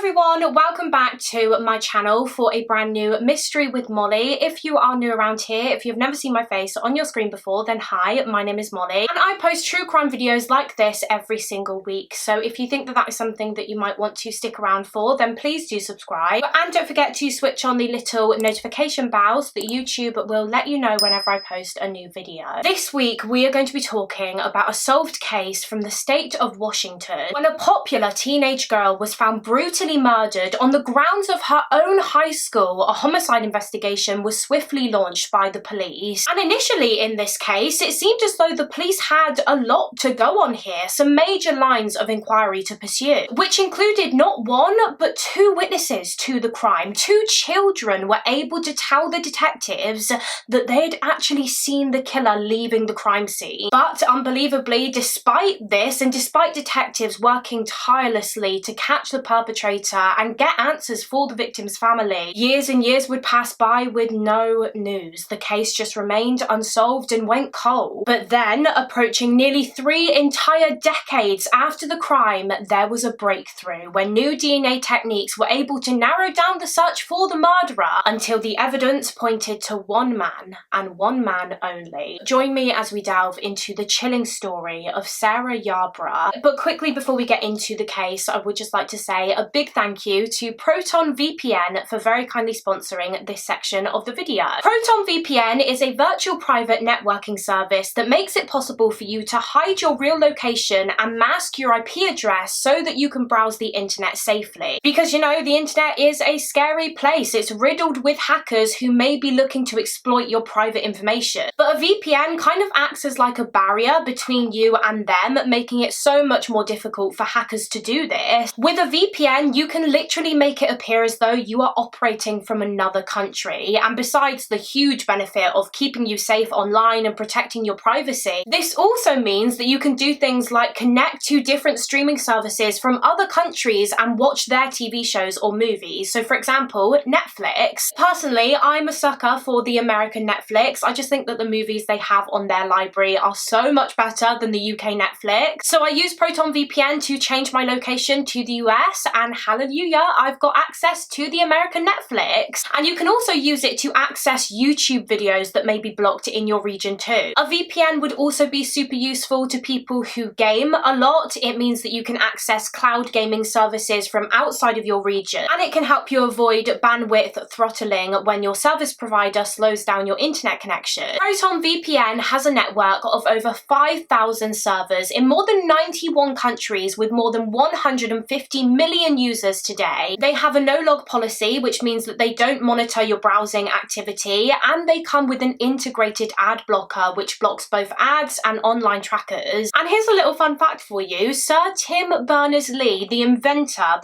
everyone, welcome back to my channel for a brand new mystery with Molly. If you are new around here, if you've never seen my face on your screen before, then hi, my name is Molly and I post true crime videos like this every single week. So if you think that that is something that you might want to stick around for, then please do subscribe and don't forget to switch on the little notification bell so that YouTube will let you know whenever I post a new video. This week we are going to be talking about a solved case from the state of Washington when a popular teenage girl was found brutally murdered on the grounds of her own high school. A homicide investigation was swiftly launched by the police. And initially in this case, it seemed as though the police had a lot to go on here, some major lines of inquiry to pursue, which included not one, but two witnesses to the crime. Two children were able to tell the detectives that they had actually seen the killer leaving the crime scene. But unbelievably, despite this, and despite detectives working tirelessly to catch the perpetrator and get answers for the victim's family, years and years would pass by with no news. The case just remained unsolved and went cold. But then, approaching nearly 3 entire decades after the crime, there was a breakthrough when new DNA techniques were able to narrow down the search for the murderer until the evidence pointed to one man and one man only. Join me as we delve into the chilling story of Sarah Yarborough. But quickly before we get into the case, I would just like to say a big thank you to Proton VPN for very kindly sponsoring this section of the video. Proton VPN is a virtual private networking service that makes it possible for you to hide your real location and mask your IP address so that you can browse the internet safely. Because you know, the internet is a scary place. It's riddled with hackers who may be looking to exploit your private information. But a VPN kind of acts as like a barrier between you and them, making it so much more difficult for hackers to do this. With a VPN, you can literally make it appear as though you are operating from another country. And besides the huge benefit of keeping you safe online and protecting your privacy, this also means that you can do things like connect to different streaming services from other countries and watch their TV shows or movies. So for example, Netflix. Personally, I'm a sucker for the American Netflix. I just think that the movies they have on their library are so much better than the UK Netflix. So I use Proton VPN to change my location to the US, and hallelujah, I've got access to the American Netflix. And you can also use it to access YouTube videos that may be blocked in your region too. A VPN would also be super useful to people who game a lot. It means that you can access cloud gaming services from outside of your region, and it can help you avoid bandwidth throttling when your service provider slows down your internet connection. Proton VPN has a network of over 5,000 servers in more than 91 countries with more than 150 million users today. They have a no-log policy, which means that they don't monitor your browsing activity, and they come with an integrated ad blocker which blocks both ads and online trackers. And here's a little fun fact for you. Sir Tim Berners-Lee, the inventor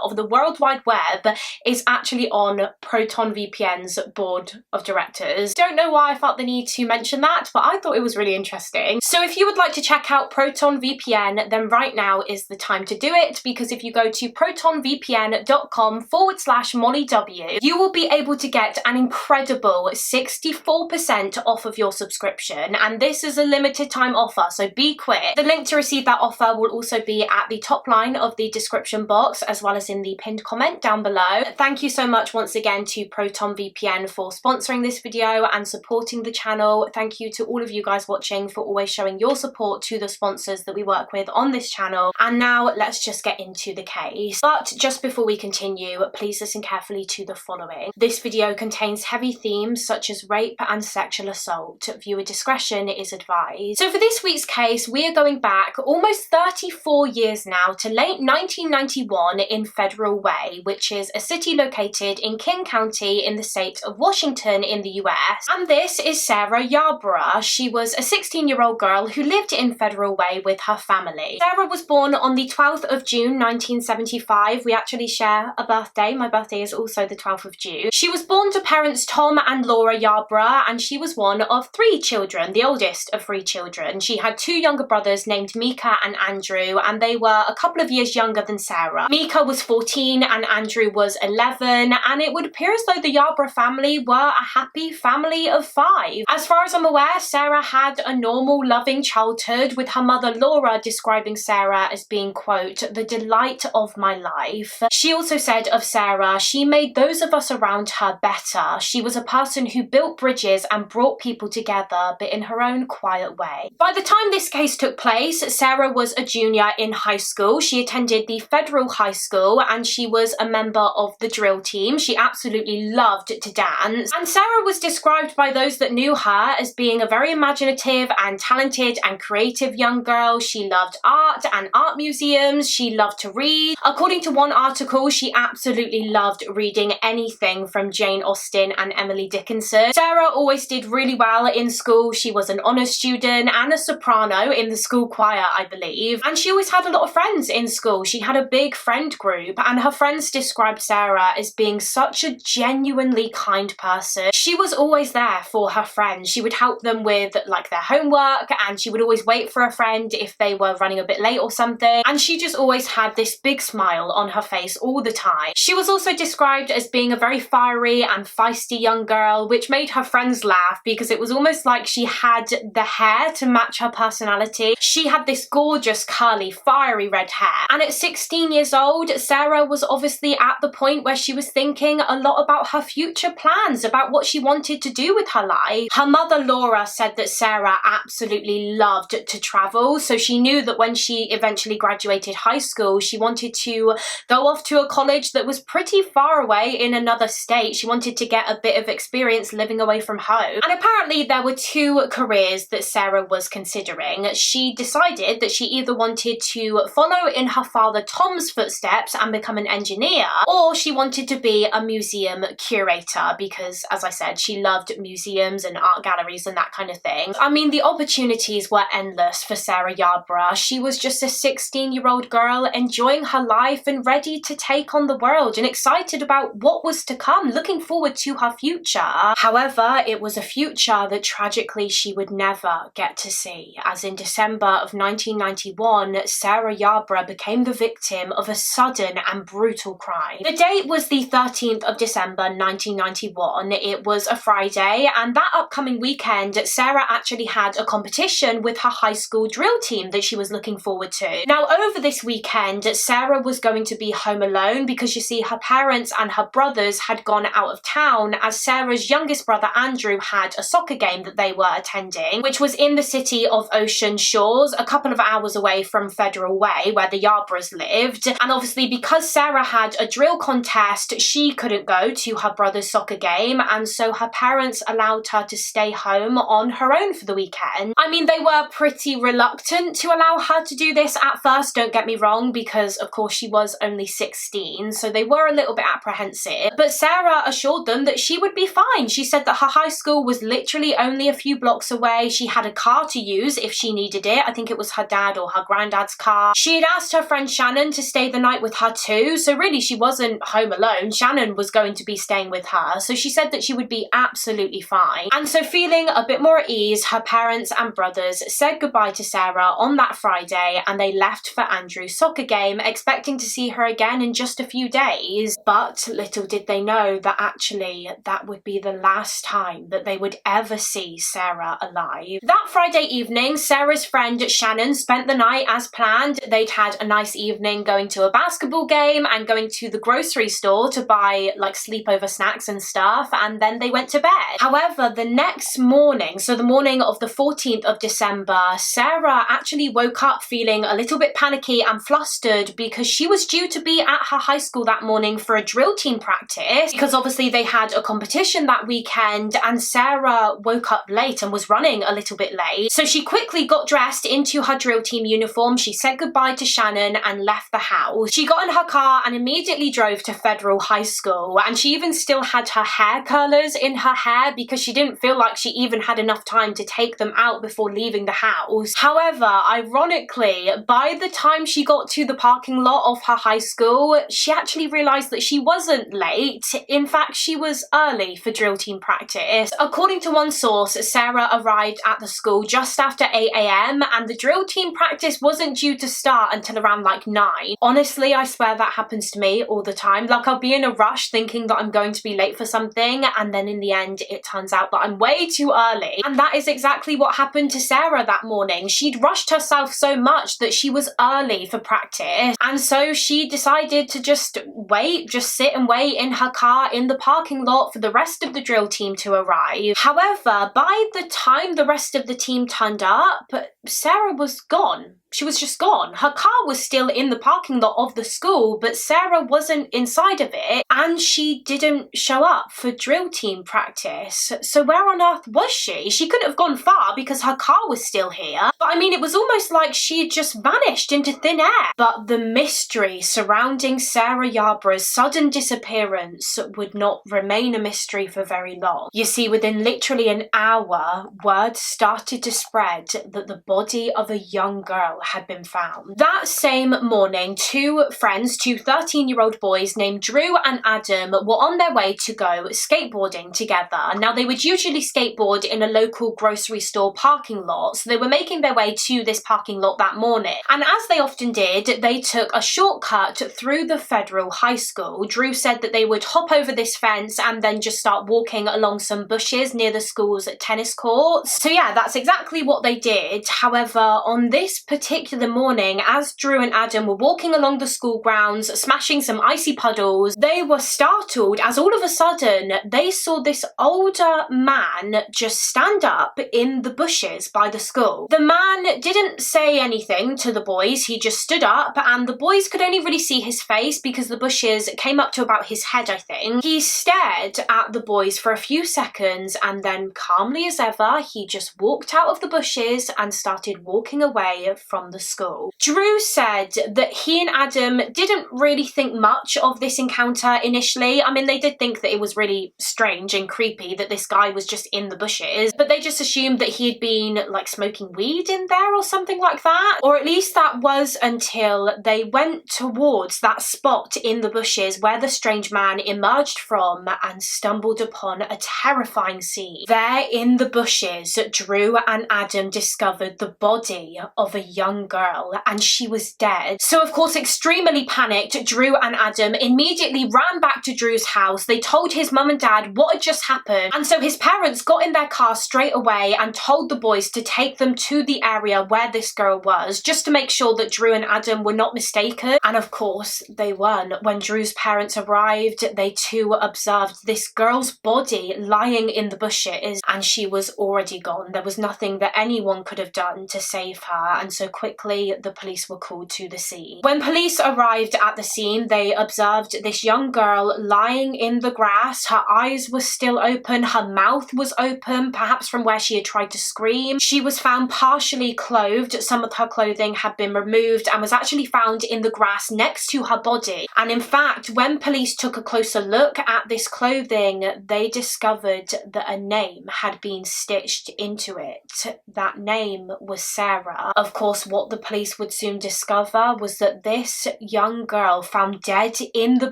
of the World Wide Web, is actually on Proton VPN's board of directors. Don't know why I felt the need to mention that, but I thought it was really interesting. So if you would like to check out Proton VPN, then right now is the time to do it, because if you go to protonvpn.com/MollyW, you will be able to get an incredible 64% off of your subscription, and this is a limited time offer, so be quick. The link to receive that offer will also be at the top line of the description box, as well as in the pinned comment down below. Thank you so much once again to Proton VPN for sponsoring this video and supporting the channel. Thank you to all of you guys watching for always showing your support to the sponsors that we work with on this channel. And now let's just get into the case. But just before we continue, please listen carefully to the following. This video contains heavy themes such as rape and sexual assault. Viewer discretion is advised. So for this week's case, we are going back almost 34 years now to late 1991 in Federal Way, which is a city located in King County in the state of Washington in the US. And this is Sarah Yarborough. She was a 16-year-old girl who lived in Federal Way with her family. Sarah was born on the 12th of June 1975. We actually share a birthday. My birthday is also the 12th of June. She was born to parents Tom and Laura Yarborough, and she was one of 3 children, the oldest of 3 children. She had 2 younger brothers named Mika and Andrew, and they were a couple of years younger than Sarah. Mika was 14 and Andrew was 11, and it would appear as though the Yarborough family were a happy family of 5. As far as I'm aware, Sarah had a normal, loving childhood, with her mother Laura describing Sarah as being, quote, the delight of my life. life. She also said of Sarah, she made those of us around her better. She was a person who built bridges and brought people together, but in her own quiet way. By the time this case took place, Sarah was a junior in high school. She attended the federal high school and she was a member of the drill team. She absolutely loved to dance. And Sarah was described by those that knew her as being a very imaginative and talented and creative young girl. She loved art and art museums. She loved to read. According to one article, she absolutely loved reading anything from Jane Austen and Emily Dickinson. Sarah always did really well in school. She was an honours student and a soprano in the school choir, I believe. And she always had a lot of friends in school. She had a big friend group and her friends described Sarah as being such a genuinely kind person. She was always there for her friends. She would help them with like their homework and she would always wait for a friend if they were running a bit late or something. And she just always had this big smile on her face all the time. She was also described as being a very fiery and feisty young girl, which made her friends laugh because it was almost like she had the hair to match her personality. She had this gorgeous curly fiery red hair, and at 16 years old Sarah was obviously at the point where she was thinking a lot about her future plans, about what she wanted to do with her life. Her mother Laura said that Sarah absolutely loved to travel, so she knew that when she eventually graduated high school she wanted to go off to a college that was pretty far away in another state. She wanted to get a bit of experience living away from home. And apparently there were two careers that Sarah was considering. She decided that she either wanted to follow in her father Tom's footsteps and become an engineer, or she wanted to be a museum curator because, as I said, she loved museums and art galleries and that kind of thing. I mean, the opportunities were endless for Sarah Yarborough. She was just a 16-year-old girl enjoying her life and ready to take on the world and excited about what was to come, looking forward to her future. However, it was a future that tragically she would never get to see, as in December of 1991, Sarah Yarborough became the victim of a sudden and brutal crime. The date was the 13th of December 1991. It was a Friday, and that upcoming weekend, Sarah actually had a competition with her high school drill team that she was looking forward to. Now, over this weekend, Sarah was going to be home alone because, you see, her parents and her brothers had gone out of town as Sarah's youngest brother Andrew had a soccer game that they were attending, which was in the city of Ocean Shores, a couple of hours away from Federal Way, where the Yarboroughs lived. And obviously, because Sarah had a drill contest, she couldn't go to her brother's soccer game, and so her parents allowed her to stay home on her own for the weekend. I mean, they were pretty reluctant to allow her to do this at first, don't get me wrong, because of course she was only 16, so they were a little bit apprehensive. But Sarah assured them that she would be fine. She said that her high school was literally only a few blocks away. She had a car to use if she needed it. I think it was her dad or her granddad's car. She had asked her friend Shannon to stay the night with her too, so really she wasn't home alone. Shannon was going to be staying with her, so she said that she would be absolutely fine. And so, feeling a bit more at ease, her parents and brothers said goodbye to Sarah on that Friday and they left for Andrew's soccer game, expecting to see her again in just a few days. But little did they know that actually that would be the last time that they would ever see Sarah alive. That Friday evening, Sarah's friend Shannon spent the night as planned. They'd had a nice evening going to a basketball game and going to the grocery store to buy like sleepover snacks and stuff, and then they went to bed. However, the next morning, so the morning of the 14th of December, Sarah actually woke up feeling a little bit panicky and flustered because she was due to be at her high school that morning for a drill team practice, because obviously they had a competition that weekend, and Sarah woke up late and was running a little bit late. So she quickly got dressed into her drill team uniform. She said goodbye to Shannon and left the house. She got in her car and immediately drove to Federal High School, and she even still had her hair curlers in her hair because she didn't feel like she even had enough time to take them out before leaving the house. However, ironically, by the time she got to the parking lot of her high school, she actually realised that she wasn't late. In fact, she was early for drill team practice. According to one source, Sarah arrived at the school just after 8 AM and the drill team practice wasn't due to start until around like 9. Honestly, I swear that happens to me all the time. Like, I'll be in a rush thinking that I'm going to be late for something, and then in the end it turns out that I'm way too early. And that is exactly what happened to Sarah that morning. She'd rushed herself so much that she was early for practice, and so she decided to just sit and wait in her car in the parking lot for the rest of the drill team to arrive. However, by the time the rest of the team turned up, Sarah was gone. She was just gone. Her car was still in the parking lot of the school, but Sarah wasn't inside of it, and she didn't show up for drill team practice. So where on earth was she? She couldn't have gone far because her car was still here. But I mean, it was almost like she had just vanished into thin air. But the mystery surrounding Sarah Yarborough's sudden disappearance would not remain a mystery for very long. You see, within literally an hour, word started to spread that the body of a young girl had been found. That same morning, two 13-year-old boys named Drew and Adam were on their way to go skateboarding together. Now, they would usually skateboard in a local grocery store parking lot, so they were making their way to this parking lot that morning. And as they often did, they took a shortcut through the federal high school. Drew said that they would hop over this fence and then just start walking along some bushes near the school's tennis courts. So yeah, that's exactly what they did. However, on this particular morning, as Drew and Adam were walking along the school grounds, smashing some icy puddles, they were startled as all of a sudden they saw this older man just stand up in the bushes by the school. The man didn't say anything to the boys, he just stood up, and the boys could only really see his face because the bushes came up to about his head, I think. He stared at the boys for a few seconds, and then calmly as ever, he just walked out of the bushes and started walking away from the school. Drew said that he and Adam didn't really think much of this encounter initially. I mean, they did think that it was really strange and creepy that this guy was just in the bushes, but they just assumed that he had been like smoking weed in there or something like that. Or at least that was until they went towards that spot in the bushes where the strange man emerged from and stumbled upon a terrifying scene. There in the bushes, Drew and Adam discovered the body of a young girl, and she was dead. So of course, extremely panicked, Drew and Adam immediately ran back to Drew's house. They told his mum and dad what had just happened, and so his parents got in their car straight away and told the boys to take them to the area where this girl was, just to make sure that Drew and Adam were not mistaken. And of course, they weren't. When Drew's parents arrived, they too observed this girl's body lying in the bushes, and she was already gone. There was nothing that anyone could have done to save her, and so quickly the police were called to the scene. When police arrived at the scene, they observed this young girl lying in the grass. Her eyes were still open, her mouth was open, perhaps from where she had tried to scream. She was found partially clothed. Some of her clothing had been removed and was actually found in the grass next to her body. And in fact, when police took a closer look at this clothing, they discovered that a name had been stitched into it. That name was Sarah. Of course, what the police would soon discover was that this young girl found dead in the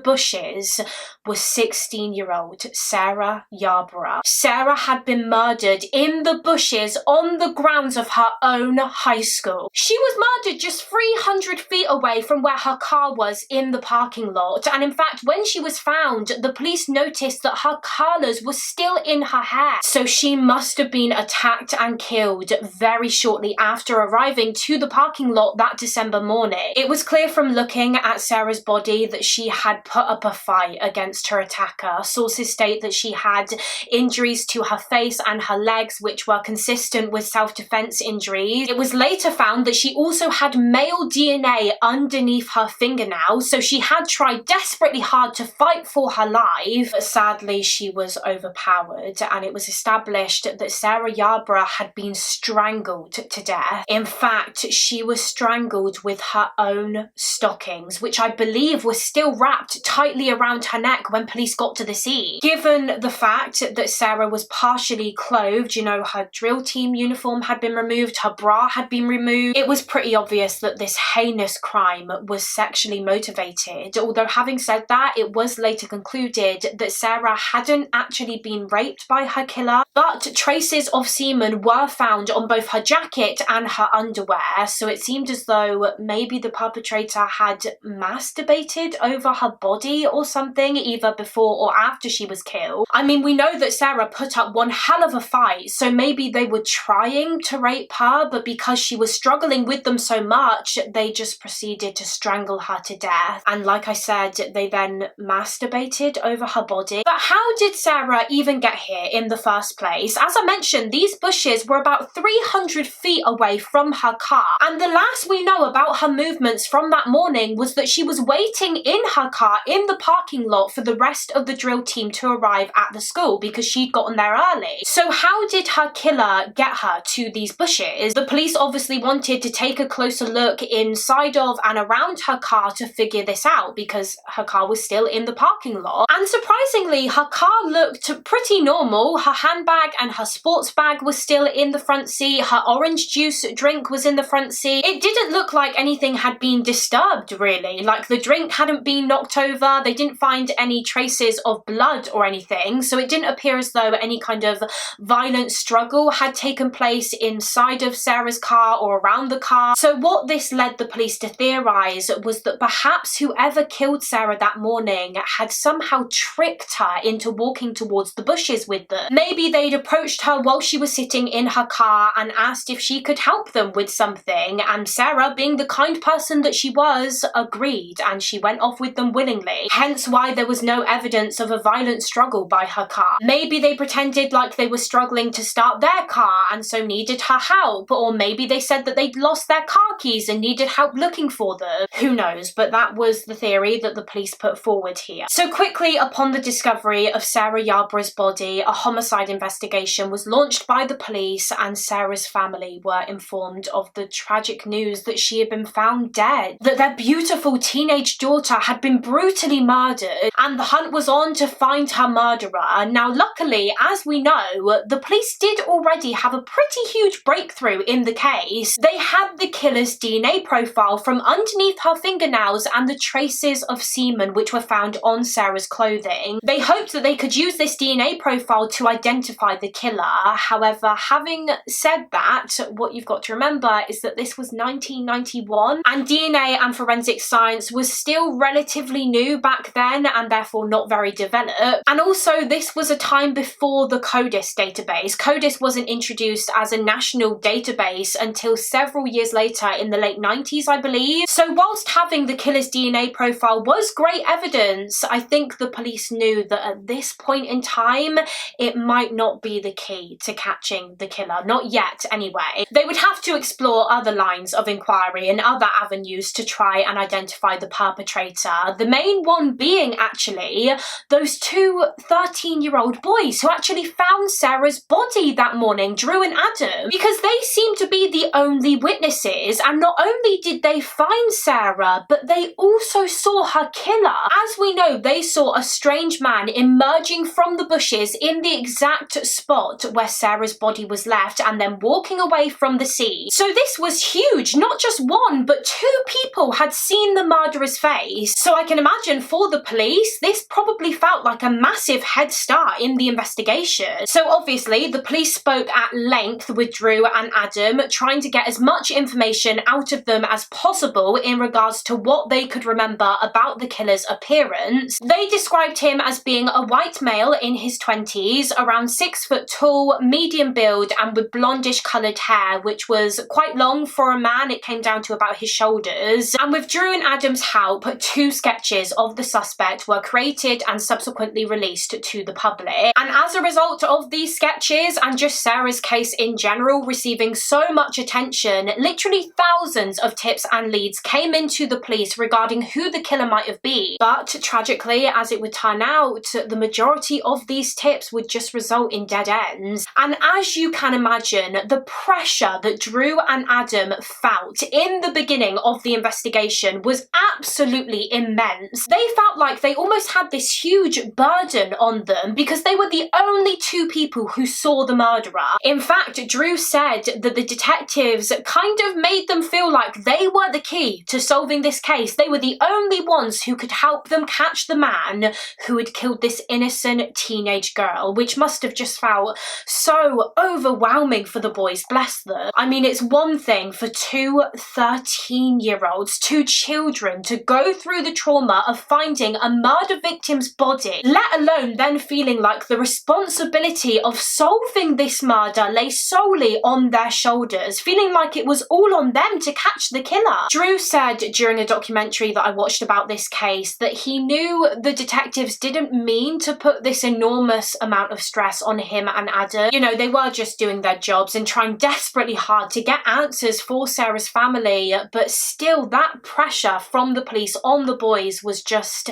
bushes was 16-year-old Sarah Yarborough. Sarah had been murdered in the bushes on the grounds of her own high school. She was murdered just 300 feet away from where her car was in the parking lot. And in fact, when she was found, the police noticed that her curlers were still in her hair. So she must have been attacked and killed very shortly after arriving to the parking lot that December morning. It was clear from looking at Sarah's body that she had put up a fight against her attacker. Sources state that she had injuries to her face and her legs, which were consistent with self-defense injuries. It was later found that she also had male DNA underneath her fingernails, so she had tried desperately hard to fight for her life, but sadly she was overpowered, and it was established that Sarah Yarborough had been strangled to death. In fact, she was strangled with her own stockings, which I believe were still wrapped tightly around her neck when police got to the scene. Given the fact that Sarah was partially clothed, you know, her drill team uniform had been removed, her bra had been removed, it was pretty obvious that this heinous crime was sexually motivated. Although having said that, it was later concluded that Sarah hadn't actually been raped by her killer, but traces of semen were found on both her jacket and her underwear, there, so it seemed as though maybe the perpetrator had masturbated over her body or something, either before or after she was killed. I mean, we know that Sarah put up one hell of a fight, so maybe they were trying to rape her, but because she was struggling with them so much, they just proceeded to strangle her to death. And like I said, they then masturbated over her body. But how did Sarah even get here in the first place? As I mentioned, these bushes were about 300 feet away from her car, and the last we know about her movements from that morning was that she was waiting in her car in the parking lot for the rest of the drill team to arrive at the school because she'd gotten there early. So how did her killer get her to these bushes? The police obviously wanted to take a closer look inside of and around her car to figure this out because her car was still in the parking lot. And surprisingly, her car looked pretty normal. Her handbag and her sports bag was still in the front seat. Her orange juice drink was in the front seat. It didn't look like anything had been disturbed, really. Like, the drink hadn't been knocked over. They didn't find any traces of blood or anything, so it didn't appear as though any kind of violent struggle had taken place inside of Sarah's car or around the car. So what this led the police to theorize was that perhaps whoever killed Sarah that morning had somehow tricked her into walking towards the bushes with them. Maybe they'd approached her while she was sitting in her car and asked if she could help them with something, and Sarah, being the kind person that she was, agreed, and she went off with them willingly. Hence why there was no evidence of a violent struggle by her car. Maybe they pretended like they were struggling to start their car and so needed her help, or maybe they said that they'd lost their car keys and needed help looking for them. Who knows, but that was the theory that the police put forward here. So quickly upon the discovery of Sarah Yarborough's body, a homicide investigation was launched by the police, and Sarah's family were informed of the tragic news that she had been found dead, that their beautiful teenage daughter had been brutally murdered, and the hunt was on to find her murderer. Now luckily, as we know, the police did already have a pretty huge breakthrough in the case. They had the killer's DNA profile from underneath her fingernails and the traces of semen which were found on Sarah's clothing. They hoped that they could use this DNA profile to identify the killer. However, having said that, what you've got to remember is that this was 1991 and DNA and forensic science was still relatively new back then and therefore not very developed. And also this was a time before the CODIS database. CODIS wasn't introduced as a national database until several years later in the late 90s, I believe. So whilst having the killer's DNA profile was great evidence, I think the police knew that at this point in time it might not be the key to catching the killer. Not yet, anyway. They would have to explore other lines of inquiry and other avenues to try and identify the perpetrator. The main one being actually those two 13-year-old boys who actually found Sarah's body that morning, Drew and Adam, because they seemed to be the only witnesses, and not only did they find Sarah, but they also saw her killer. As we know, they saw a strange man emerging from the bushes in the exact spot where Sarah's body was left and then walking away from the scene. So this was huge. Not just one, but two people had seen the murderer's face. So I can imagine for the police, this probably felt like a massive head start in the investigation. So obviously the police spoke at length with Drew and Adam, trying to get as much information out of them as possible in regards to what they could remember about the killer's appearance. They described him as being a white male in his 20s, around 6 foot tall, medium build, and with blondish coloured hair, which was quite long for a man. It came down to about his shoulders. And with Drew and Adam's help, 2 sketches of the suspect were created and subsequently released to the public. And as a result of these sketches and just Sarah's case in general receiving so much attention, literally thousands of tips and leads came into the police regarding who the killer might have been. But tragically, as it would turn out, the majority of these tips would just result in dead ends. And as you can imagine, the pressure that Drew and Adam felt in the beginning of the investigation was absolutely immense. They felt like they almost had this huge burden on them because they were the only 2 people who saw the murderer. In fact, Drew said that the detectives kind of made them feel like they were the key to solving this case. They were the only ones who could help them catch the man who had killed this innocent teenage girl, which must have just felt so overwhelming for the boys, bless them. I mean, it's one thing for two 13-year-olds, two children, to go through the trauma of finding a murder victim's body, let alone then feeling like the responsibility of solving this murder lay solely on their shoulders, feeling like it was all on them to catch the killer. Drew said during a documentary that I watched about this case that he knew the detectives didn't mean to put this enormous amount of stress on him and Adam. You know, they were just doing their jobs and trying desperately hard to get answers for Sarah's family, but still that pressure from the police on the boys was just,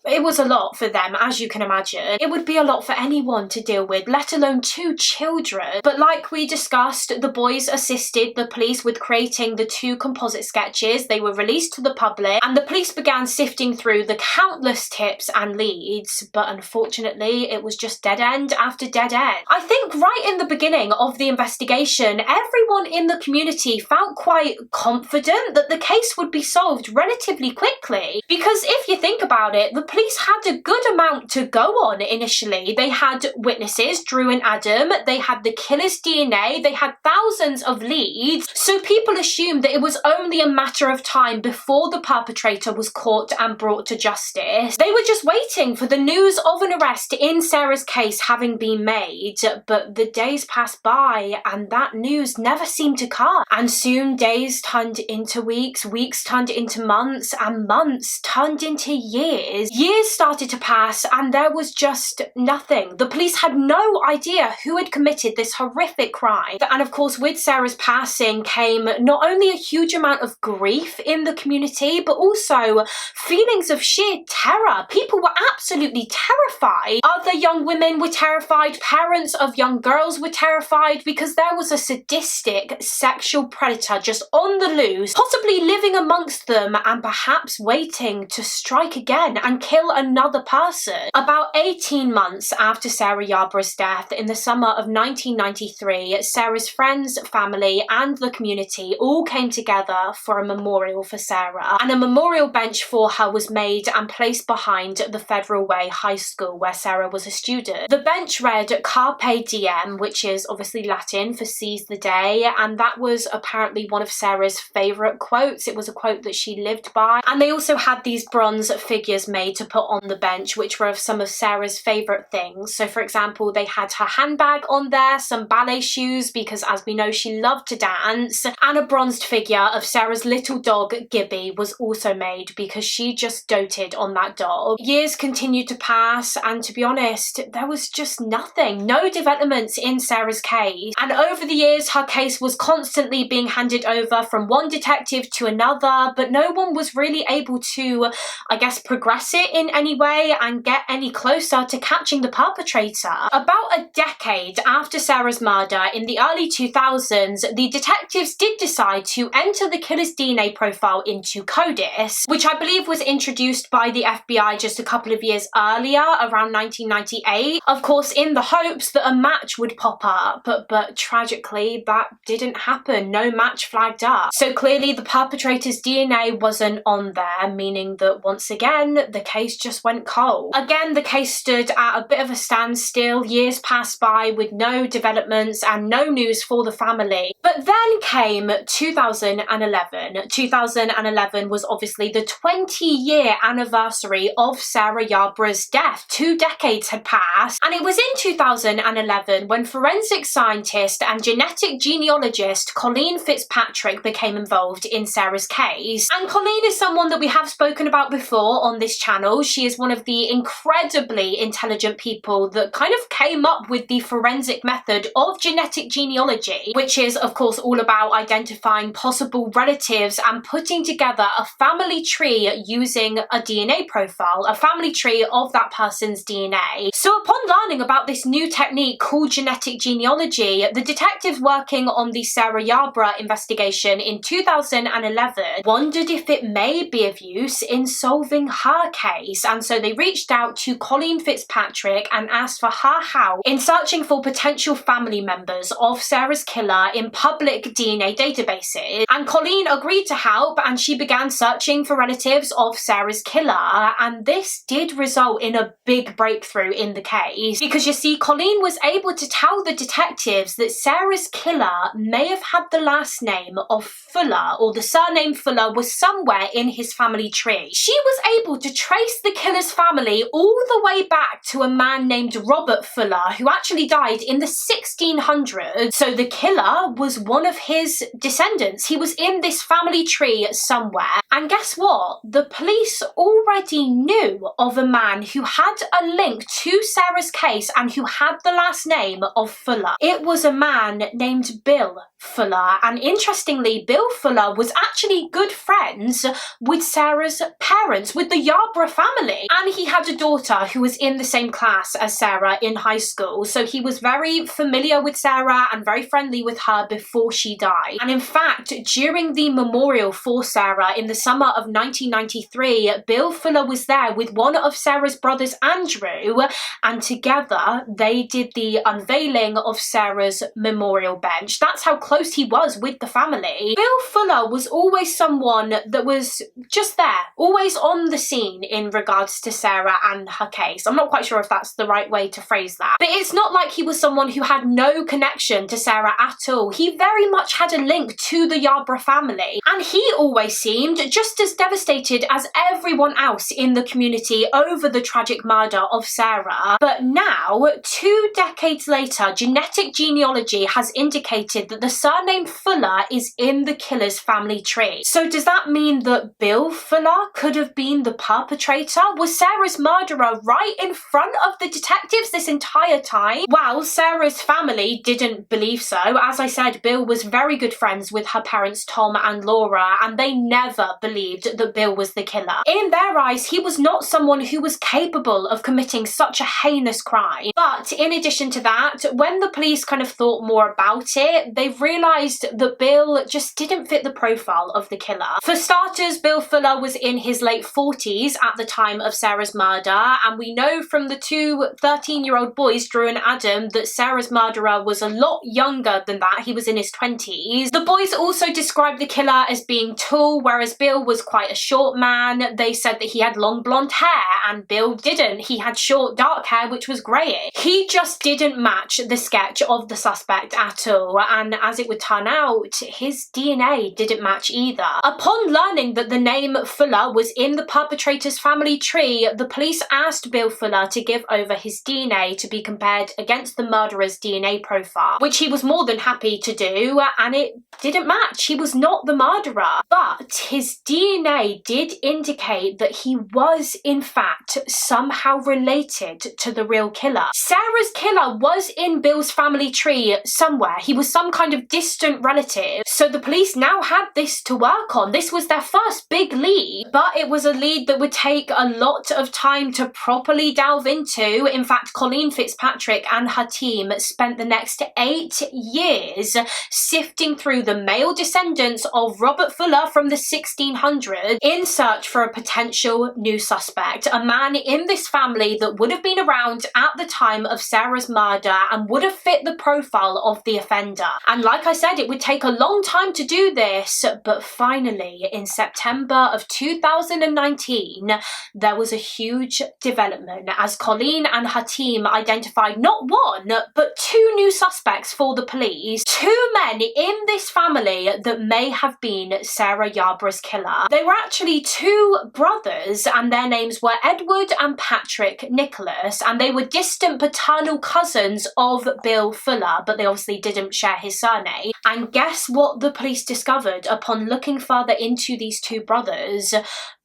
it was a lot for them, as you can imagine. It would be a lot for anyone to deal with, let alone two children. But like we discussed, the boys assisted the police with creating the two composite sketches. They were released to the public, and the police began sifting through the countless tips and leads, but unfortunately it was just dead end after dead end. I think right in the beginning of the investigation, everyone in the community felt quite confident that the case would be solved relatively quickly, because if you think about it, the police had a good amount to go on initially. They had witnesses, Drew and Adam, they had the killer's DNA, they had thousands of leads, so people assumed that it was only a matter of time before the perpetrator was caught and brought to justice. They were just waiting for the news of an arrest in Sarah's case having been made, but the days passed by and that news never seemed to come. And soon days turned into weeks, weeks turned into months, and months turned into years. Years started to pass and there was just nothing. The police had no idea who had committed this horrific crime. And of course, with Sarah's passing came not only a huge amount of grief in the community, but also feelings of sheer terror. People were absolutely terrified. Other young women were terrified. Parents of young girls were terrified because there was a sadistic sexual predator just on the loose, possibly living amongst them and perhaps waiting to strike again and kill another person. About 18 months after Sarah Yarborough's death, in the summer of 1993, Sarah's friends, family and the community all came together for a memorial for Sarah, and a memorial bench for her was made and placed behind the Federal Way High School where Sarah was a student. The bench read Carpe Diem, which is obviously Latin for seize the day, and that was apparently one of Sarah's favourite quotes. It was a quote that she lived by. And they also had these bronze figures made to put on the bench, which were of some of Sarah's favourite things. So for example, they had her handbag on there, some ballet shoes, because as we know she loved to dance, and a bronzed figure of Sarah's little dog Gibby was also made because she just doted on that dog. Years continued to pass and to be honest, there was just nothing, no developments in Sarah's case. And over the years her case was constantly being handed over from one detective to another, but no one was really able to, I guess, progress it in any way and get any closer to catching the perpetrator. About a decade after Sarah's murder in the early 2000s, the detectives did decide to enter the killer's DNA profile into CODIS, which I believe was introduced by the FBI just a couple of years earlier, around 1998. Of course, in the hopes that a match would pop up, but tragically that didn't happen. No match flagged up. So clearly the perpetrator's DNA wasn't on there, meaning that once again, the case just went cold. Again, the case stood at a bit of a standstill. Years passed by with no developments and no news for the family. But then came 2011. 2011 was obviously the 20-year anniversary of Sarah Yarborough's death. 2 decades had passed, and it was in 2011 when forensic scientist and genetic genealogist Colleen Fitzpatrick became involved in Sarah's case. And Colleen is someone that we have spoken about before on this channel. She is one of the incredibly intelligent people that kind of came up with the forensic method of genetic genealogy, which is of course all about identifying possible relatives and putting together a family tree using a DNA profile, a family tree of that person's DNA. So upon learning about this new technique called genetic genealogy, the detectives working on the Sarah Yarborough investigation in 2011 wondered if it may be of use in solving her case, and so they reached out to Colleen Fitzpatrick and asked for her help in searching for potential family members of Sarah's killer in public DNA databases. And Colleen agreed to help and she began searching for relatives of Sarah's killer, and this did result in a big breakthrough in the case because you see, Colleen was able to tell the detectives that Sarah's killer may have had the the last name of Fuller, or the surname Fuller, was somewhere in his family tree. She was able to trace the killer's family all the way back to a man named Robert Fuller, who actually died in the 1600s. So the killer was one of his descendants. He was in this family tree somewhere. And guess what? The police already knew of a man who had a link to Sarah's case and who had the last name of Fuller. It was a man named Bill Fuller, and interestingly, Bill Fuller was actually good friends with Sarah's parents, with the Yarborough family, and he had a daughter who was in the same class as Sarah in high school, so he was very familiar with Sarah and very friendly with her before she died. And in fact, during the memorial for Sarah in the summer of 1993, Bill Fuller was there with one of Sarah's brothers, Andrew, and together they did the unveiling of Sarah's memorial bench. That's how close he was with the family. Bill Fuller was always someone that was just there, always on the scene in regards to Sarah and her case. I'm not quite sure if that's the right way to phrase that, but it's not like he was someone who had no connection to Sarah at all. He very much had a link to the Yarborough family, and he always seemed just as devastated as everyone else in the community over the tragic murder of Sarah. But now, 2 decades later, genetic genealogy has indicated that the surname Fuller is in the killer's family tree. So does that mean that Bill Fuller could have been the perpetrator? Was Sarah's murderer right in front of the detectives this entire time? Well, Sarah's family didn't believe so. As I said, Bill was very good friends with her parents Tom and Laura, and they never believed that Bill was the killer. In their eyes, he was not someone who was capable of committing such a heinous crime. But in addition to that, when the police kind of thought more about it, they realised that Bill just didn't fit the profile of the killer. For starters, Bill Fuller was in his late 40s at the time of Sarah's murder, and we know from the two 13-year-old boys, Drew and Adam, that Sarah's murderer was a lot younger than that. He was in his 20s. The boys also described the killer as being tall, whereas Bill was quite a short man. They said that he had long blonde hair, and Bill didn't. He had short dark hair, which was greyish. He just didn't match the sketch of the suspect at all, and as it would turn out, his DNA didn't match either. Upon learning that the name Fuller was in the perpetrator's family tree, the police asked Bill Fuller to give over his DNA to be compared against the murderer's DNA profile, which he was more than happy to do, and it didn't match. He was not the murderer, but his DNA did indicate that he was in fact somehow related to the real killer. Sarah's killer was in Bill's family tree somewhere. He was some kind of distant relative, so the police now had this to work on. This was their first big lead, but it was a lead that would take a lot of time to properly delve into. In fact, Colleen Fitzpatrick and her team spent the next 8 years sifting through the male descendants of Robert Fuller from the 1600s in search for a potential new suspect, a man in this family that would have been around at the time of Sarah's murder and would have fit the profile of the offender. And like I said, it would take a long time to do this, but finally in September of 2019 there was a huge development as Colleen and her team identified not one but 2 new suspects for the police, 2 men in this family that may have been Sarah Yarborough's killer. They were actually 2 brothers, and their names were Edward and Patrick Nicholas, and they were distant paternal cousins of Bill Fuller, but they obviously didn't share his surname. And guess what the police discovered upon looking further into these 2 brothers?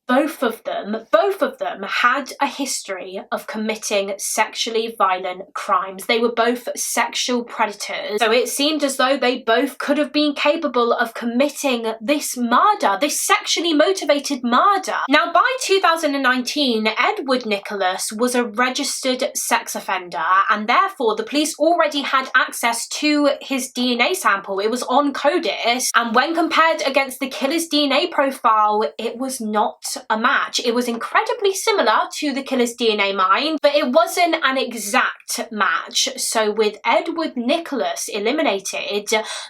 Both of them had a history of committing sexually violent crimes. They were both sexual predators. So it seemed as though they both could have been capable of committing this murder, this sexually motivated murder. Now, by 2019, Edward Nicholas was a registered sex offender, and therefore the police already had access to his DNA sample. It was on CODIS, and when compared against the killer's DNA profile, it was not a match. It was incredibly similar to the killer's DNA mine, but it wasn't an exact match. So with Edward Nicholas eliminated,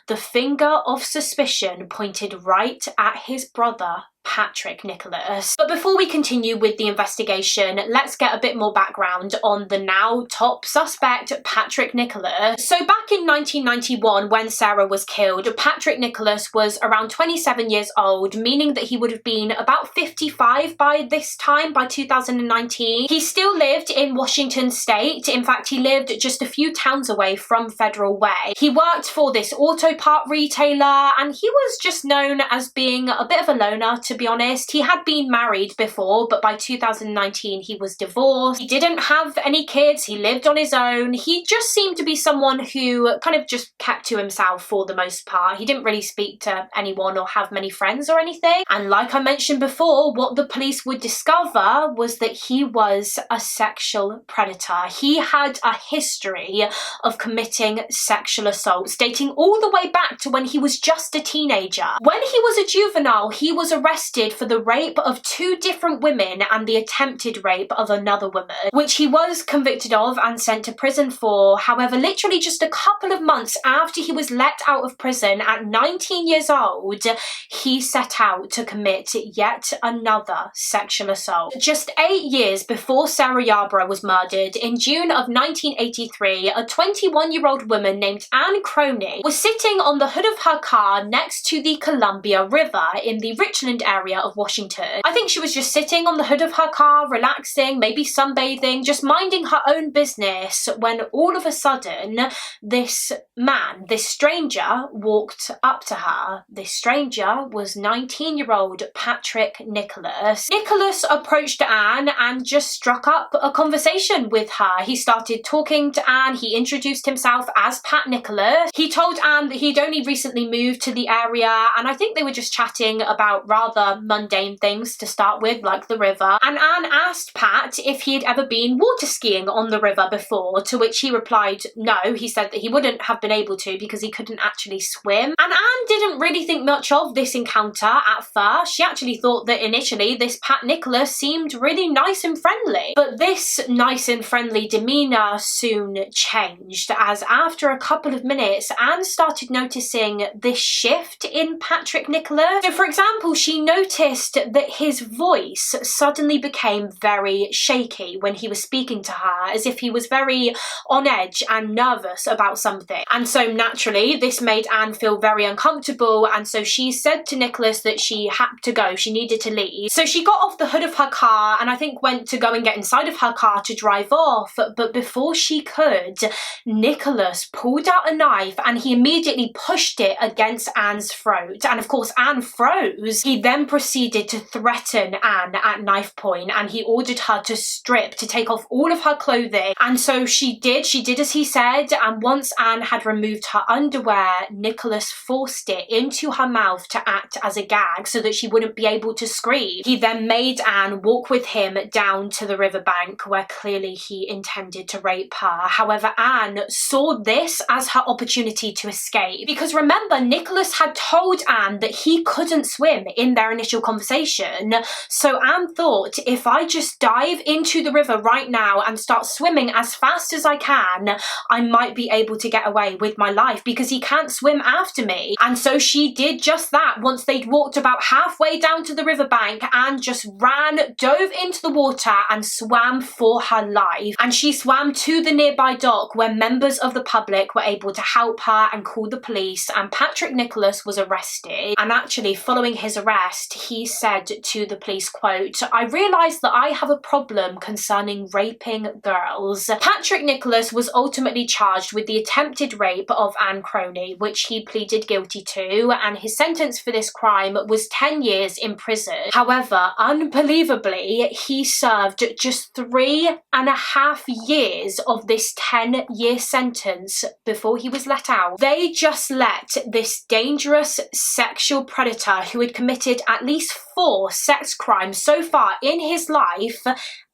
the finger of suspicion pointed right at his brother, Patrick Nicholas. But before we continue with the investigation, let's get a bit more background on the now top suspect, Patrick Nicholas. So back in 1991, when Sarah was killed, Patrick Nicholas was around 27 years old, meaning that he would have been about 55 by this time, by 2019. He still lived in Washington State. In fact, he lived just a few towns away from Federal Way. He worked for this auto part retailer, and he was just known as being a bit of a loner, to be honest. He had been married before, but by 2019 he was divorced. He didn't have any kids. He lived on his own. He just seemed to be someone who kind of just kept to himself for the most part. He didn't really speak to anyone or have many friends or anything. And like I mentioned before, what the police would discover was that he was a sexual predator. He had a history of committing sexual assaults dating all the way back to when he was just a teenager. When he was a juvenile, he was arrested for the rape of 2 different women and the attempted rape of another woman, which he was convicted of and sent to prison for. However, literally just a couple of months after he was let out of prison at 19 years old, he set out to commit yet another sexual assault. Just 8 years before Sarah Yarborough was murdered, in June of 1983, a 21-year-old woman named Anne Croney was sitting on the hood of her car next to the Columbia River in the Richland area of Washington. I think she was just sitting on the hood of her car, relaxing, maybe sunbathing, just minding her own business, when all of a sudden this man, this stranger, walked up to her. This stranger was 19-year-old Patrick Nicholas. Nicholas approached Anne and just struck up a conversation with her. He started talking to Anne. He introduced himself as Pat Nicholas. He told Anne that he'd only recently moved to the area, and I think they were just chatting about rather mundane things to start with, like the river. And Anne asked Pat if he had ever been water skiing on the river before, to which he replied no. He said that he wouldn't have been able to because he couldn't actually swim. And Anne didn't really think much of this encounter at first. She actually thought that initially this Pat Nicholas seemed really nice and friendly. But this nice and friendly demeanour soon changed, as after a couple of minutes, Anne started noticing this shift in Patrick Nicholas. So for example, she noticed that his voice suddenly became very shaky when he was speaking to her, as if he was very on edge and nervous about something. And so naturally, this made Anne feel very uncomfortable, and so she said to Nicholas that she had to go, she needed to leave. So she got off the hood of her car and I think went to go and get inside of her car to drive off, but before she could, Nicholas pulled out a knife and he immediately pushed it against Anne's throat. And of course, Anne froze. He then proceeded to threaten Anne at knife point, and he ordered her to strip, to take off all of her clothing. And so she did as he said, and once Anne had removed her underwear, Nicholas forced it into her mouth to act as a gag so that she wouldn't be able to scream. He then made Anne walk with him down to the riverbank where clearly he intended to rape her. However, Anne saw this as her opportunity to escape, because remember, Nicholas had told Anne that he couldn't swim in their initial conversation. So Anne thought, if I just dive into the river right now and start swimming as fast as I can, I might be able to get away with my life because he can't swim after me. And so she did just that. Once they'd walked about halfway down to the riverbank, Anne just ran, dove into the water and swam for her life. And she swam to the nearby dock where members of the public were able to help her and call the police, and Patrick Nicholas was arrested. And actually, following his arrest, he said to the police, quote, "I realised that I have a problem concerning raping girls." Patrick Nicholas was ultimately charged with the attempted rape of Anne Croney, which he pleaded guilty to, and his sentence for this crime was 10 years in prison. However, unbelievably, he served just 3.5 years of this 10-year sentence before he was let out. They just let this dangerous sexual predator who had committed at least 4 sex crimes so far in his life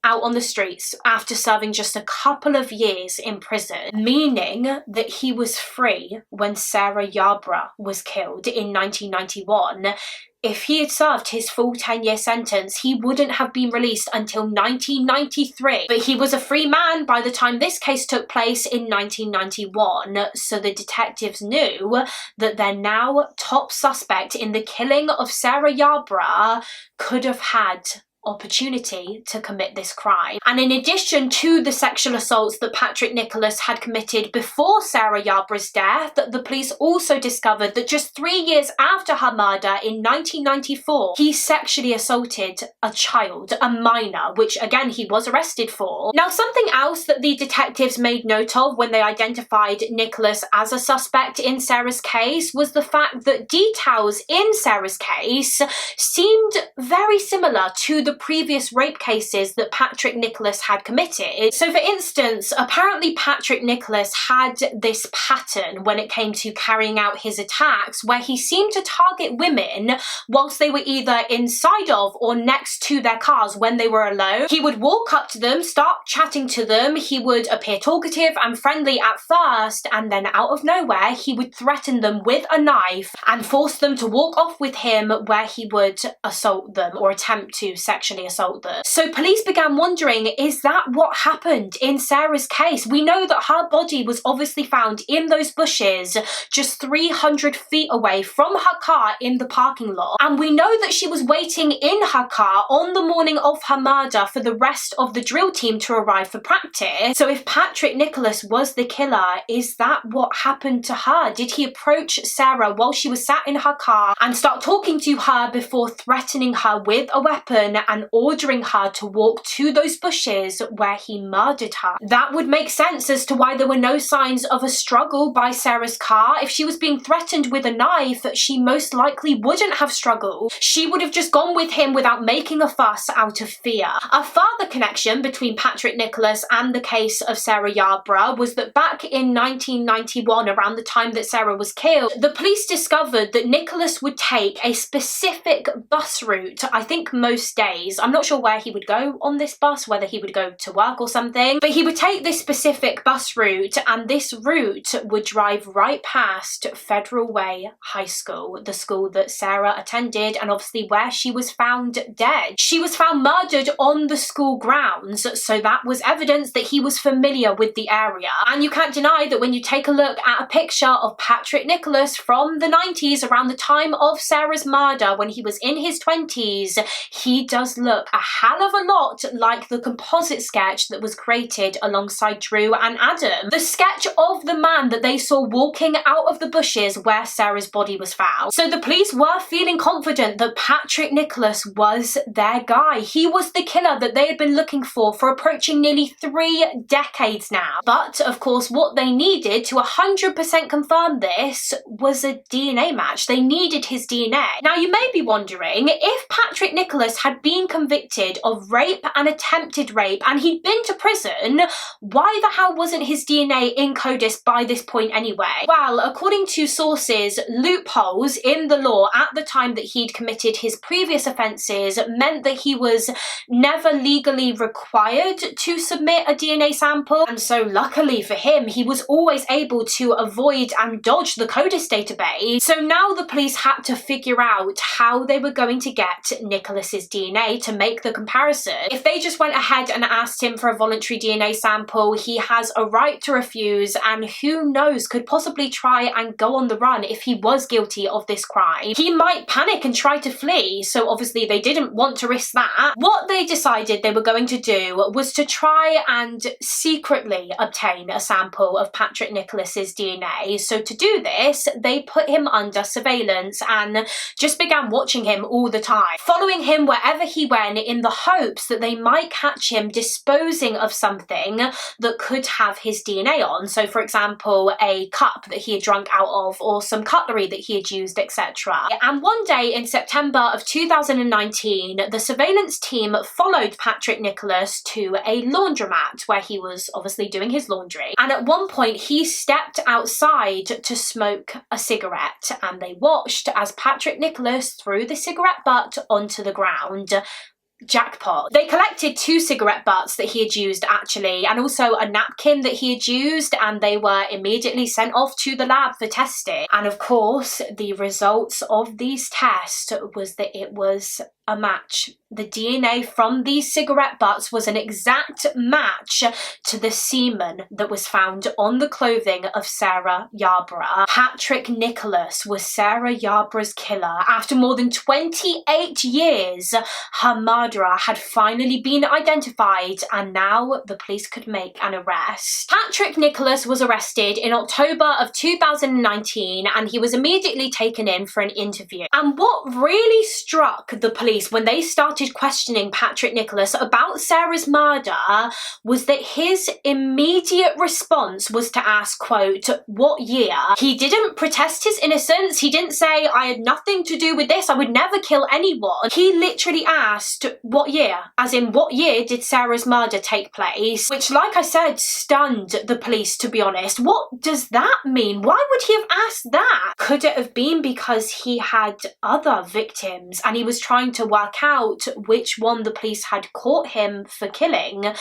out on the streets after serving just a couple of years in prison, meaning that he was free when Sarah Yarborough was killed in 1991. if he had served his full 10-year sentence, he wouldn't have been released until 1993. But he was a free man by the time this case took place in 1991, so the detectives knew that their now top suspect in the killing of Sarah Yarborough could have had opportunity to commit this crime. And in addition to the sexual assaults that Patrick Nicholas had committed before Sarah Yarborough's death, the police also discovered that just 3 years after her murder in 1994, he sexually assaulted a child, a minor, which again he was arrested for. Now, something else that the detectives made note of when they identified Nicholas as a suspect in Sarah's case was the fact that details in Sarah's case seemed very similar to the previous rape cases that Patrick Nicholas had committed. So for instance, apparently Patrick Nicholas had this pattern when it came to carrying out his attacks where he seemed to target women whilst they were either inside of or next to their cars when they were alone. He would walk up to them, start chatting to them, he would appear talkative and friendly at first, and then out of nowhere he would threaten them with a knife and force them to walk off with him, where he would assault them or attempt to sexually assault them. So police began wondering, is that what happened in Sarah's case? We know that her body was obviously found in those bushes just 300 feet away from her car in the parking lot, and we know that she was waiting in her car on the morning of her murder for the rest of the drill team to arrive for practice. So if Patrick Nicholas was the killer, is that what happened to her? Did he approach Sarah while she was sat in her car and start talking to her before threatening her with a weapon and ordering her to walk to those bushes where he murdered her? That would make sense as to why there were no signs of a struggle by Sarah's car. If she was being threatened with a knife, she most likely wouldn't have struggled. She would have just gone with him without making a fuss out of fear. A further connection between Patrick Nicholas and the case of Sarah Yarborough was that back in 1991, around the time that Sarah was killed, the police discovered that Nicholas would take a specific bus route, I think most days. I'm not sure where he would go on this bus, whether he would go to work or something, but he would take this specific bus route, and this route would drive right past Federal Way High School, the school that Sarah attended and obviously where she was found dead. She was found murdered on the school grounds, so that was evidence that he was familiar with the area. And you can't deny that when you take a look at a picture of Patrick Nicholas from the 90s, around the time of Sarah's murder, when he was in his 20s, he does look a hell of a lot like the composite sketch that was created alongside Drew and Adam. The sketch of the man that they saw walking out of the bushes where Sarah's body was found. So the police were feeling confident that Patrick Nicholas was their guy. He was the killer that they had been looking for approaching nearly 3 decades now. But of course, what they needed to 100% confirm this was a DNA match. They needed his DNA. Now you may be wondering, if Patrick Nicholas had been convicted of rape and attempted rape and he'd been to prison, why the hell wasn't his DNA in CODIS by this point anyway? Well, according to sources, loopholes in the law at the time that he'd committed his previous offences meant that he was never legally required to submit a DNA sample, and so luckily for him, he was always able to avoid and dodge the CODIS database. So now the police had to figure out how they were going to get Nicholas's DNA to make the comparison. If they just went ahead and asked him for a voluntary DNA sample, he has a right to refuse, and who knows, could possibly try and go on the run if he was guilty of this crime. He might panic and try to flee, so obviously they didn't want to risk that. What they decided they were going to do was to try and secretly obtain a sample of Patrick Nicholas's DNA. So to do this, they put him under surveillance and just began watching him all the time, following him wherever he went in the hopes that they might catch him disposing of something that could have his DNA on. So for example, a cup that he had drunk out of, or some cutlery that he had used, etc. And one day in September of 2019, the surveillance team followed Patrick Nicholas to a laundromat where he was obviously doing his laundry. And at one point he stepped outside to smoke a cigarette, and they watched as Patrick Nicholas threw the cigarette butt onto the ground. jackpot. They collected 2 cigarette butts that he had used actually, and also a napkin that he had used, and they were immediately sent off to the lab for testing. And of course, the results of these tests was that it was a match. The DNA from these cigarette butts was an exact match to the semen that was found on the clothing of Sarah Yarborough. Patrick Nicholas was Sarah Yarborough's killer. After more than 28 years, her murderer had finally been identified, and now the police could make an arrest. Patrick Nicholas was arrested in October of 2019, and he was immediately taken in for an interview. And what really struck the police when they started questioning Patrick Nicholas about Sarah's murder was that his immediate response was to ask, quote, what year? He didn't protest his innocence. He didn't say, I had nothing to do with this, I would never kill anyone. He literally asked, what year? As in, what year did Sarah's murder take place? Which, like I said, stunned the police, to be honest. What does that mean? Why would he have asked that? Could it have been because he had other victims and he was trying to work out which one the police had caught him for killing?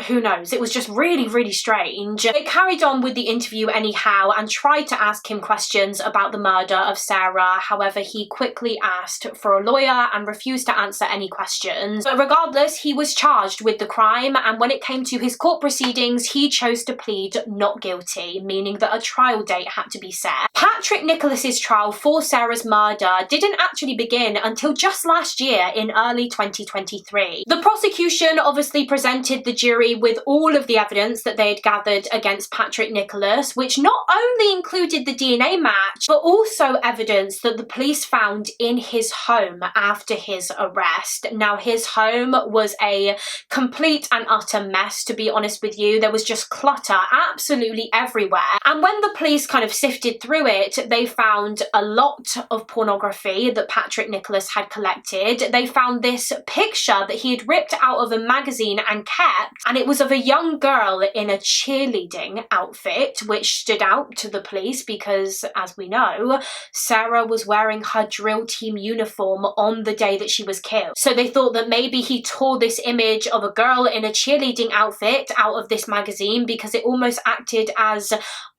Who knows? It was just really, really strange. They carried on with the interview anyhow and tried to ask him questions about the murder of Sarah. However, he quickly asked for a lawyer and refused to answer any questions. But regardless, he was charged with the crime, and when it came to his court proceedings, he chose to plead not guilty, meaning that a trial date had to be set. Patrick Nicholas's trial for Sarah's murder didn't actually begin until just last year in early 2023. The prosecution obviously presented the jury with all of the evidence that they had gathered against Patrick Nicholas, which not only included the DNA match, but also evidence that the police found in his home after his arrest. Now, his home was a complete and utter mess, to be honest with you. There was just clutter absolutely everywhere. And when the police kind of sifted through it, they found a lot of pornography that Patrick Nicholas had collected. They found this picture that he had ripped out of a magazine and kept, and it was of a young girl in a cheerleading outfit, which stood out to the police because, as we know, Sarah was wearing her drill team uniform on the day that she was killed. So they thought that maybe he tore this image of a girl in a cheerleading outfit out of this magazine because it almost acted as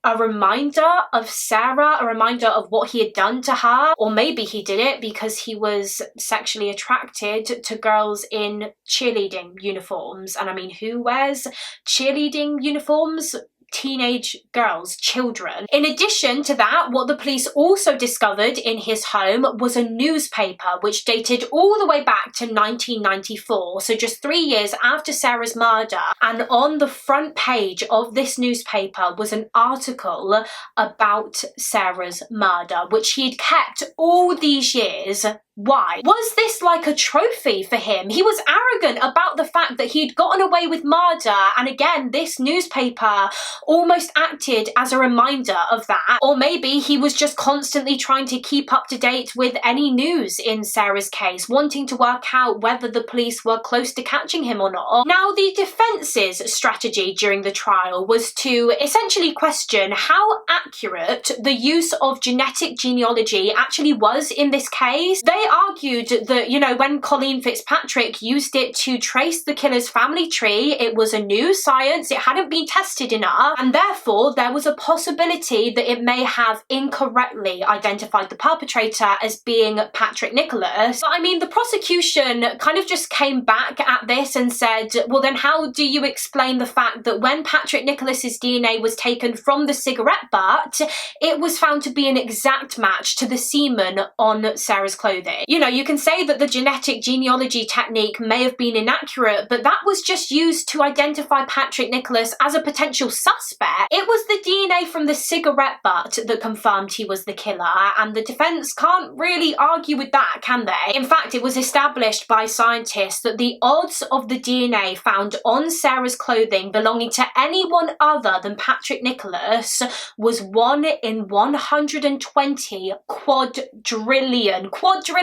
a reminder of Sarah, a reminder of what he had done to her. Or maybe he did it because he was sexually attracted to girls in cheerleading uniforms. And I mean, who wears cheerleading uniforms? Teenage girls, children. In addition to that, what the police also discovered in his home was a newspaper which dated all the way back to 1994, so just 3 years after Sarah's murder. And on the front page of this newspaper was an article about Sarah's murder, which he'd kept all these years. Why? Was this like a trophy for him? He was arrogant about the fact that he'd gotten away with murder, and again, this newspaper almost acted as a reminder of that. Or maybe he was just constantly trying to keep up to date with any news in Sarah's case, wanting to work out whether the police were close to catching him or not. Now, the defence's strategy during the trial was to essentially question how accurate the use of genetic genealogy actually was in this case. They argued that, you know, when Colleen Fitzpatrick used it to trace the killer's family tree, it was a new science, it hadn't been tested enough, and therefore there was a possibility that it may have incorrectly identified the perpetrator as being Patrick Nicholas. But I mean, the prosecution kind of just came back at this and said, well then how do you explain the fact that when Patrick Nicholas's DNA was taken from the cigarette butt, it was found to be an exact match to the semen on Sarah's clothing? You know, you can say that the genetic genealogy technique may have been inaccurate, but that was just used to identify Patrick Nicholas as a potential suspect. It was the DNA from the cigarette butt that confirmed he was the killer, and the defense can't really argue with that, can they? In fact, it was established by scientists that the odds of the DNA found on Sarah's clothing belonging to anyone other than Patrick Nicholas was 1 in 120 quadrillion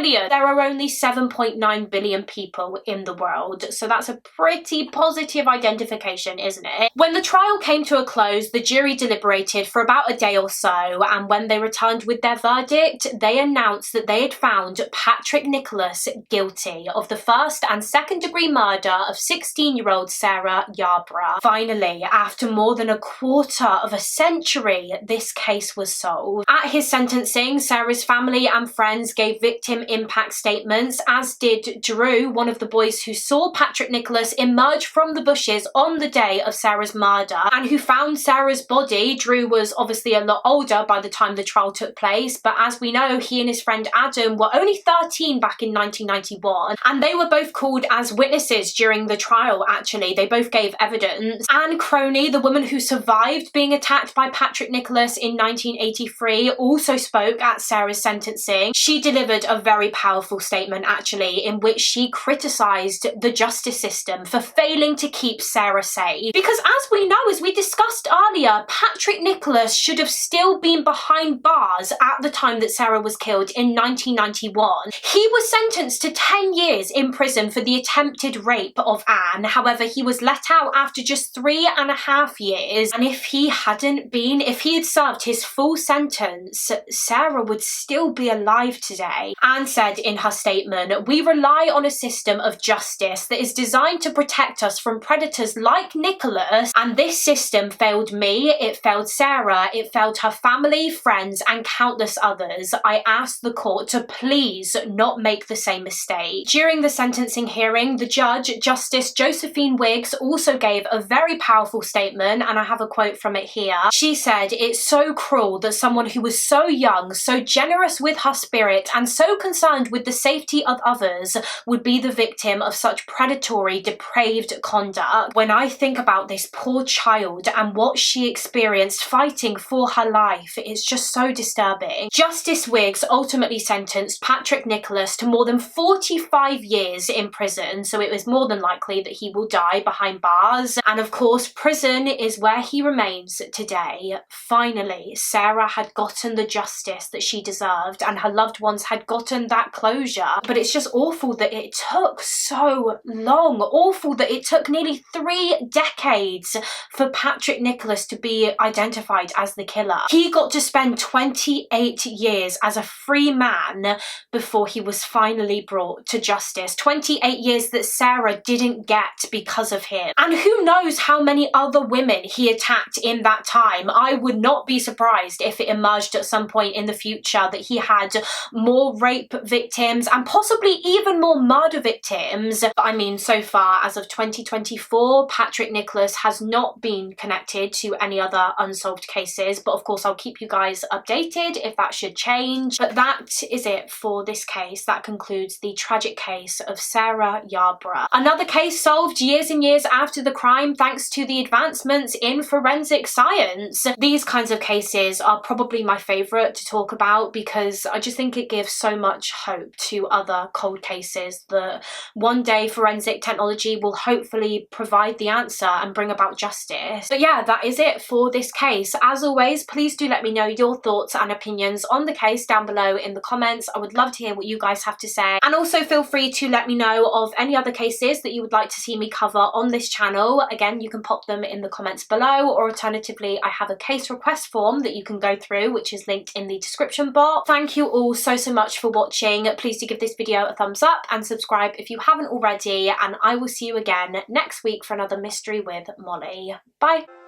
billion. There are only 7.9 billion people in the world, so that's a pretty positive identification, isn't it? When the trial came to a close, the jury deliberated for about a day or so, and when they returned with their verdict, they announced that they had found Patrick Nicholas guilty of the first and second degree murder of 16-year-old Sarah Yarborough. Finally, after more than a quarter of a century, this case was solved. At his sentencing, Sarah's family and friends gave victim impact statements, as did Drew, one of the boys who saw Patrick Nicholas emerge from the bushes on the day of Sarah's murder and who found Sarah's body. Drew was obviously a lot older by the time the trial took place, but as we know, he and his friend Adam were only 13 back in 1991, and they were both called as witnesses during the trial. Actually, they both gave evidence. Anne Croney, the woman who survived being attacked by Patrick Nicholas in 1983, also spoke at Sarah's sentencing. She delivered a very powerful statement, actually, in which she criticised the justice system for failing to keep Sarah safe. Because as we know, as we discussed earlier, Patrick Nicholas should have still been behind bars at the time that Sarah was killed in 1991. He was sentenced to 10 years in prison for the attempted rape of Anne. However, he was let out after just 3.5 years. And if he had served his full sentence, Sarah would still be alive today. Anne said in her statement, "We rely on a system of justice that is designed to protect us from predators like Nicholas, and this system failed me, it failed Sarah, it failed her family, friends, and countless others. I asked the court to please not make the same mistake." During the sentencing hearing, the judge, Justice Josephine Wiggs, also gave a very powerful statement, and I have a quote from it here. She said, "It's so cruel that someone who was so young, so generous with her spirit, and so concerned with the safety of others would be the victim of such predatory, depraved conduct. When I think about this poor child and what she experienced fighting for her life, it's just so disturbing." Justice Wiggs ultimately sentenced Patrick Nicholas to more than 45 years in prison, so it was more than likely that he will die behind bars. And of course, prison is where he remains today. Finally, Sarah had gotten the justice that she deserved, and her loved ones had gotten that closure. But it's just awful that it took so long. Awful that it took nearly 3 decades for Patrick Nicholas to be identified as the killer. He got to spend 28 years as a free man before he was finally brought to justice. 28 years that Sarah didn't get because of him. And who knows how many other women he attacked in that time. I would not be surprised if it emerged at some point in the future that he had more rape victims and possibly even more murder victims. But I mean, so far, as of 2024, Patrick Nicholas has not been connected to any other unsolved cases, but of course I'll keep you guys updated if that should change. But that is it for this case. That concludes the tragic case of Sarah Yarborough. Another case solved years and years after the crime thanks to the advancements in forensic science. These kinds of cases are probably my favourite to talk about because I just think it gives so much hope to other cold cases that one day forensic technology will hopefully provide the answer and bring about justice. But yeah, that is it for this case. As always, please do let me know your thoughts and opinions on the case down below in the comments. I would love to hear what you guys have to say, and also feel free to let me know of any other cases that you would like to see me cover on this channel. Again, you can pop them in the comments below, or alternatively I have a case request form that you can go through, which is linked in the description box. Thank you all so much for watching. Please do give this video a thumbs up and subscribe if you haven't already, and I will see you again next week for another mystery with Mollie. Bye.